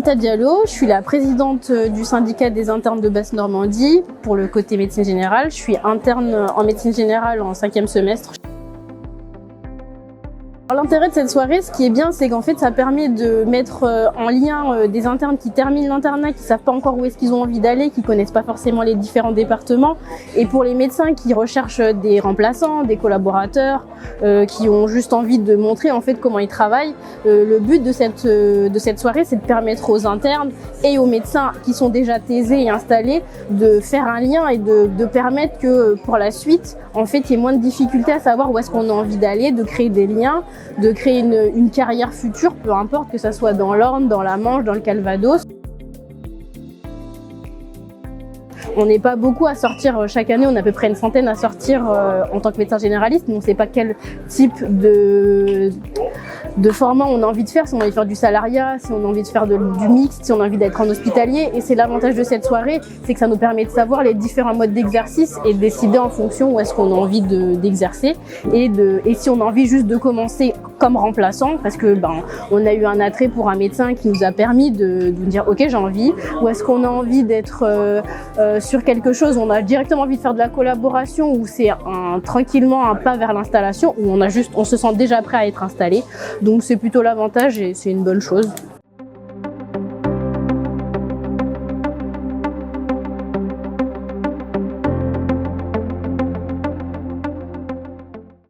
Aminta Diallo, je suis la présidente du syndicat des internes de Basse-Normandie pour le côté médecine générale. Je suis interne en médecine générale en 5e semestre. L'intérêt de cette soirée, ce qui est bien, c'est qu'en fait, ça permet de mettre en lien des internes qui terminent l'internat, qui ne savent pas encore où est-ce qu'ils ont envie d'aller, qui ne connaissent pas forcément les différents départements. Et pour les médecins qui recherchent des remplaçants, des collaborateurs, qui ont juste envie de montrer en fait comment ils travaillent, le but de cette soirée, c'est de permettre aux internes et aux médecins qui sont déjà thésés et installés de faire un lien et de permettre que pour la suite, en fait, il y ait moins de difficultés à savoir où est-ce qu'on a envie d'aller, de créer des liens, de créer une carrière future, peu importe que ça soit dans l'Orne, dans la Manche, dans le Calvados. On n'est pas beaucoup à sortir chaque année, on a à peu près une centaine à sortir en tant que médecin généraliste, mais on ne sait pas quel type de format on a envie de faire, si on a envie de faire du salariat, si on a envie de faire du mixte, si on a envie d'être en hospitalier. Et c'est l'avantage de cette soirée, c'est que ça nous permet de savoir les différents modes d'exercice et de décider en fonction où est-ce qu'on a envie d'exercer et si on a envie juste de commencer comme remplaçant, parce que on a eu un attrait pour un médecin qui nous a permis de dire ok, j'ai envie, ou est-ce qu'on a envie d'être sur quelque chose, on a directement envie de faire de la collaboration, ou c'est tranquillement un pas vers l'installation, où on se sent déjà prêt à être installé. Donc c'est plutôt l'avantage et c'est une bonne chose.